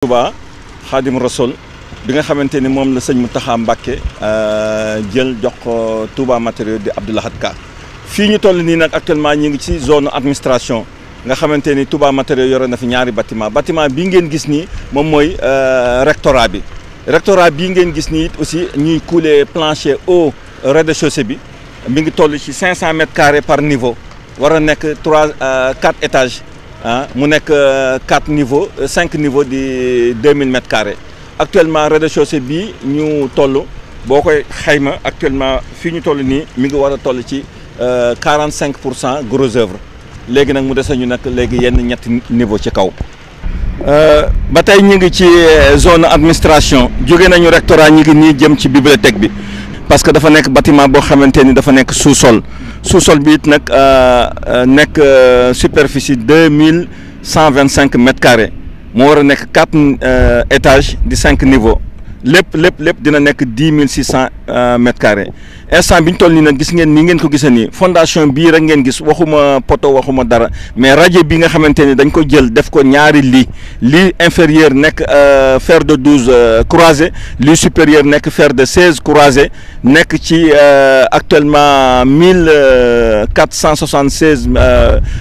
Touba Khadim Rassoul bi nga xamante ni moom la sëñ Mountakha Mbacké jël jox ko Touba matériaux di Abdou Lahad Ka fii ñu toll nii nag actuellement ñu ngi ci zone administration nga xamante ni Touba matériaux yore na fi ñaari bâtiment bii ngeen gis nii moom mooy rectorat bi bii ngeen gis nii aussi ñuy couler plancher au rez-de-chaussée bi mi ngi toll ci 500 mètres carrés par niveau war a nekk 4 étages mu nekk 4 niveaux 5 niveaux di 2000 mètres carrés actuellement rez-de-chaussée bii ñu toll boo koy xayma actuellement fii ñu toll nii mi ngi war a toll ci 45% gros œuvre léegi nag mu dese ñu nag léegi yenn ñetti niveau ci kaw. ba tey ñu ngi ci zone administration jóge nañu rectorat ñu ngi nii jëm ci bibliothèque bi parce que dafa nekk bâtiment boo xamante ni dafa nekk sous-sol bi it nag nekk superficie 2125 mètres carrés moo war a nekk 4 étages di 5 niveaux lépp dina nekk 10 600 mètres carrés instant bi ñu toll nii nag gis ngeen ni ngeen ko gisee nii fondation bii rek ngeen gis waxuma poteau waxuma dara mais radier bi nga xamante ni dañ ko jël def ko ñaari lii inférieur nekk fer de 12 croisé lii supérieur nekk fer de 16 croisé nekk ci actuellement 1476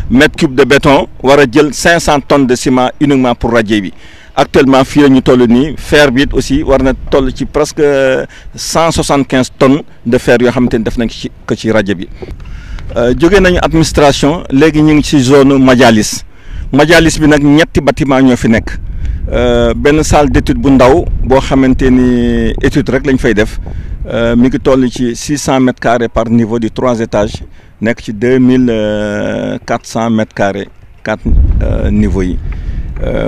mètres cubes de béton war a jël 500 tonnes de ciment uniquement pour radier bi. Actuellement fii la ñu toll nii fer bi it aussi war na toll ci presque 175 tonnes de fer yoo xamante ni def nañ ko ci rajo bi. jóge nañu administration léegi ñu ngi ci zone majalis bi nag ñetti bâtiment ñoo fi nekk benn salle d'étude bu ndaw boo xamante ni étude rek lañ fay def mi ngi toll ci 600 mètres carrés par niveau di 3 étages nekk ci 2400 mètres carrés 4 niveaux yi.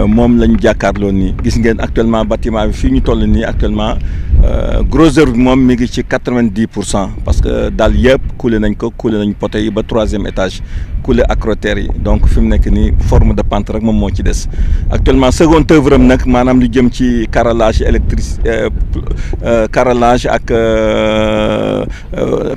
moom lañ jàkkaarloo nii gis ngeen actuellement bâtiment bi fii ñu toll nii actuellement gros œuvre bi moom mi ngi ci 90% parce que daal yëpp coulé nañ poteau yi ba 3e étage coulé acrotère yi donc fi mu nekk nii forme de pente rek moom moo ci des actuellement second œuvre am nag maanaam lu jëm ci carrelage carrelage ak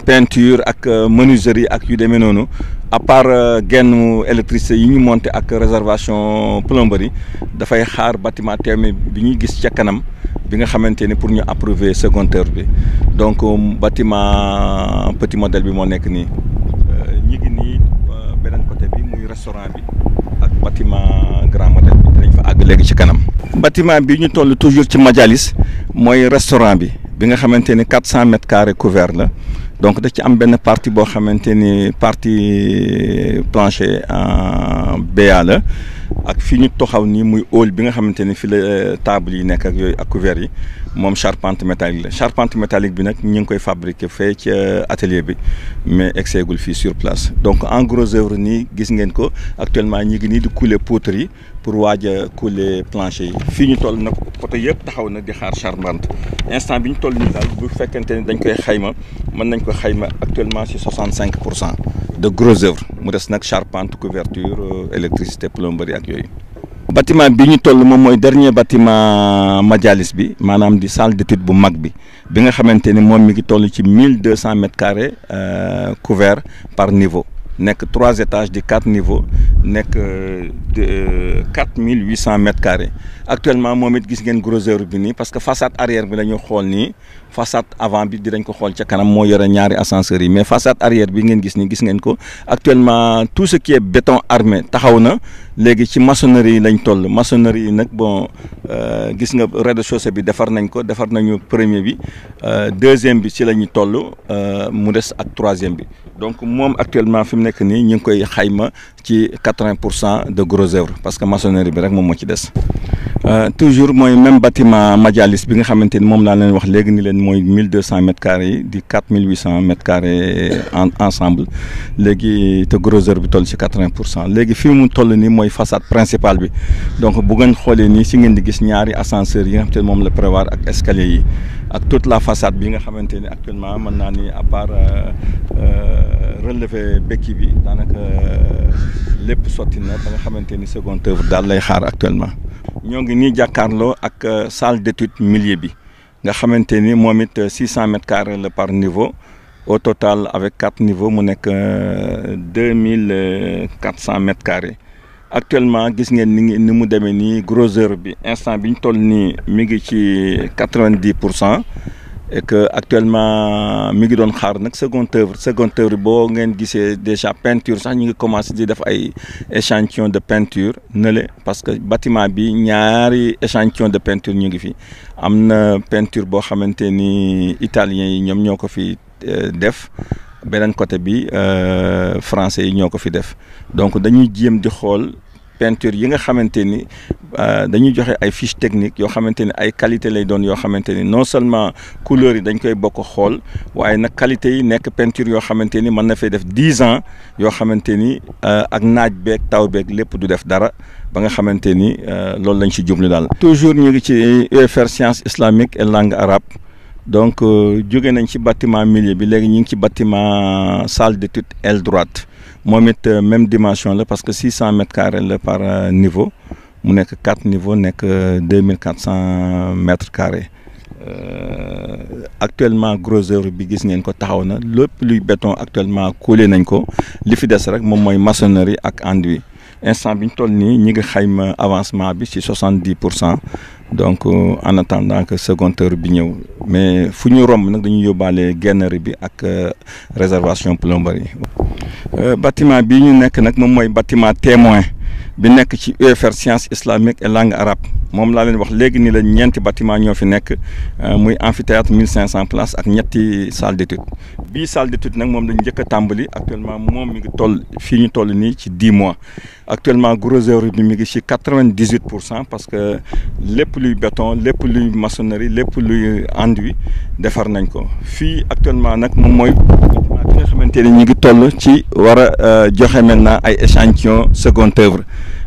peinture ak menuiserie ak yu demee noonu à part genn électricité yi ñu monté ak réservation plomberie dafay xaar bâtiment terminé bi ñuy gis ca kanam bi nga xamante ni pour ñu approuver second œuvre bi donc bâtiment petit modèle bi moo nekk nii ñi ngi nii beneen côté bi muy restaurant bi ak bâtiment grand modèle bi dinañ fa àgg léegi ci kanam. bâtiment bi ñu toll toujours ci majalis mooy restaurant bi nga xamante ni 400 mètres carrés couvert la. donc da ci am benn partie boo xamante ni partie plancher en BA la ak fi ñu taxaw nii muy hall bi nga xamante ni fi la table yi nekk ak yooyu ak couvert yi moom charpente métallique la charpente métallique bi nag ñu ngi koy fabriquer fee ci atelier bi mais exeegul fii sur place donc en gros œuvre nii gis ngeen ko actuellement ñi ngi nii di couler poutre yi pour waaj a couler plancher yi fii ñu toll nag côté yëpp taxaw na di xaar charpente instant bi ñu toll nii daal bu fekkente ni dañ koy xayma mën nañ ko xayma actuellement ci 65% de gros œuvre mu des nag charpente couverture électricité plomberie ak yooyu. bâtiment bi ñu toll moom mooy dernier bâtiment majalis bi maanaam di salle d'étude bu mag bi nga xamante ni moom mi ngi toll ci 1200 mètres carrés couvert par niveau nekk 3 étages di 4 niveaux nekk 4800 mètres carrés actuellement moom it gis ngeen gros œuvre bi nii parce que façade arrière bi la ñu xool nii façade avant bi dinañ ko xool ca kanam moo yore ñaari ascenseurs yi mais façade arrière bi ngeen gis nii gis ngeen ko actuellement tout ce qui est béton armé taxaw na léegi ci maçonnerie yi lañ toll maçonnerie yi nag bon gis nga rez-de-chaussée bi defar nañu premier bi deuxième bi ci la ñu toll mu des ak troisième bi donc moom actuellement fi mu nekk nii ñu ngi koy xayma ci 80% de gros œuvre parce que maçonnerie bi rek moom moo ci des. toujours mooy même bâtiment majalis bi nga xamante ni moom laa leen wax léegi ni leen mooy 1200 mètres carrés yi di 4800 mètres carrés ensemble léegi te gros œuvre bi toll ci 80% léegi fi mu toll nii mooy façade principale bi donc bu ngeen xoolee nii si ngeen di gis ñaari ascenseurs yi nga xamante ni moom la prévoir ak escalier yi ak toute la façade bi nga xamante ni actuellement mën naa ni à part relever béquille bi daanaka lépp sotti na ba nga xamante ni second œuvre daal lay xaar actuellement. ñoo ngi nii jàkkaarloo ak salle d'étude milieu bi nga xamante ni moom it 600 mètres carrés la par niveau au total avec 4 niveaux mu nekk 2400 mètres carrés actuellement gis ngeen ni mu demee nii gros œuvre bi instant bi ñu toll nii mi ngi ci 90%. Et que actuellement mi ngi doon xaar nag seconde œuvre boo ngeen gisee déjà peinture sax ñu ngi commencé di def ay échantillon de peinture nële parce que bâtiment bi ñaari échantillon de peinture ñu ngi fi am na peinture boo xamante ni italien yi ñoom ñoo ko fi def beneen côté bi français yi ñoo ko fi def donc dañuy jéem di xool peinture yi nga xamante ni dañuy joxe ay fiches techniques yoo xamante ni ay qualité lay doon yoo xamante ni non seulement couleurs yi dañ koy bokk xool waaye nag qualité yi nekk peinture yoo xamante ni mën na fay def 10 ans yoo xamante ni ak naaj beeg taw beeg lépp du def dara ba nga xamante ni loolu lañ ci jublu daal. toujours ñu ngi ci UFR sciences islamiques et langue arabe donc jóge nañ ci bâtiment milieu bi léegi ñu ngi ci bâtiment salle d'étude aile droite. moom it même dimension la parce que 600 mètres carrés la par niveau mu nekk 4 niveaux nekk 2400 mètres carrés actuellement gros œuvre bi gis ngeen ko taxaw na lépp luy béton actuellement coulé nañ ko li fi des rek moom mooy maçonnerie ak enduit instant bi ñu toll nii ñi ngi xayma avancement bi ci 70%. donc en attendant que seconde œuvre bi ñëw mais fu ñu romb nag dañuy yóbbaale gennerie bi ak réservation plomberie. bâtiment bii ñu nekk nag moom mooy bâtiment témoin bi nekk ci UFR sciences islamiques et langue arabe moom laa leen wax léegi ni la ñeenti bâtiment ñoo fi nekk muy amphithéâtre 1500 places ak ñetti salle d'étude bii salle d'étude nag moom lañ njëkk a tàmbali actuellement moom mi ngi toll fii ñu toll nii ci 10 mois actuellement gros œuvre bi mi ngi ci 98% parce que lépp luy béton lépp luy maçonnerie lépp luy enduit defar nañ ko fii actuellement nag moom mooy bâtiment bi nga xamante ni ñu ngi toll ci war a joxe maintenant ay échantillon seconde œuvre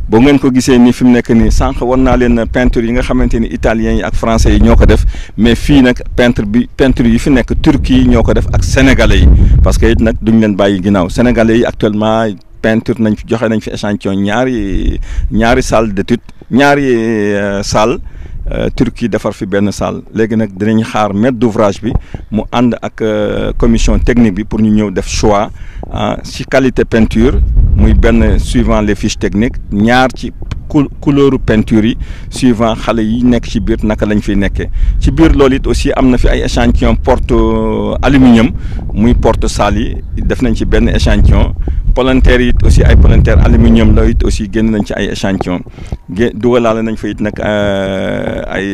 boo ngeen ko gisee nii fi mu nekk nii sànq war naa leen peinture yi nga xamante ni italiens yi ak français yi ñoo ko def mais fii nag peinture yi fi nekk turquie yi ñoo ko def ak sénégalais yi parce que it nag duñ leen bàyyi ginnaaw sénégalais yi actuellement peinture nañ fi joxe nañ fi échantillon ñaari salle d'étude ñaari salle Turquie defar fi benn salle léegi nag dinañ xaar maître d'ouvrage bi mu ànd ak commission technique bi pour ñu ñëw def choix ci qualité peinture muy benn suivant les fiches techniques ñaar ci couleuru peinture yi suivant xale yi nekk ci biir naka lañ fiy nekkee ci biir loolu it aussi am na fi ay échantillon porte aluminium muy porte salle yi def nañ ci benn échantillon palanteer yi it aussi ay palanteer aluminium la it aussi génn nañ ci ay échantillon dugalaale nañ fa it nag ay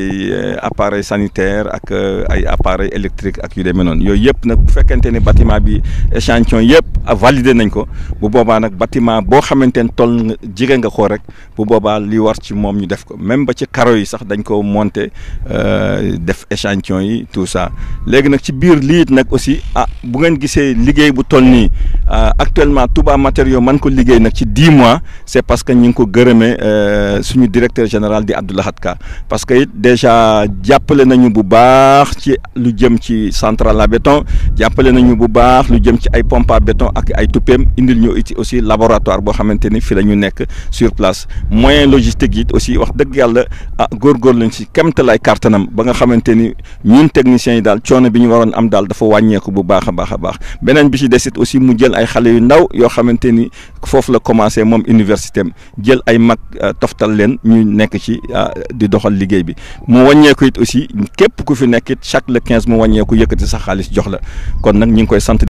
appareil sanitaire ak ay appareil électrique ak yu demee noonu yooyu yëpp nag bu fekkente ni bâtiment bi échantillon yëpp validé nañ ko bu boobaa nag bâtiment boo xamante ne toll nga jege nga ko rek bu boobaa li war ci moom ñu def ko même ba ci carreau yi sax dañ ko monter def échantillon yi tout ça léegi nag ci biir lii it nag aussi bu ngeen gisee liggéey bu toll nii actuellement Touba Matériaux man ko liggéey nag ci 10 mois c'est parce que ñu ngi ko gërëmee suñu directeur général di Abdou Lahad Ka parce que it déjà jàppale nañu bu baax ci lu jëm ci centrale à béton jàppale nañu bu baax lu jëm ci ay pompe à béton ak ay tuppeem indil ñu it aussi laboratoire boo xamante ni fi la ñu nekk sur place moyen logistique yi aussi wax dëgg yàlla góorgóorlu lañ ci kemtalaay kàttanam ba nga xamante ni ñun techniciens yi daal coono bi ñu waroon am daal dafa wàññeeku bu baax a baax a baax beneen bi ci des it aussi mu jël ay xale yu ndaw yoo xamante ni foofu la commencé moom université am jël ay mag toftal leen ñu nekk ci di doxal liggéey bi mu wàññeeku it aussi képp ku fi nekk it chaque le 15 mu wàññeeku yëkkati sa xaalis jox la kon nag ñu ngi koy sant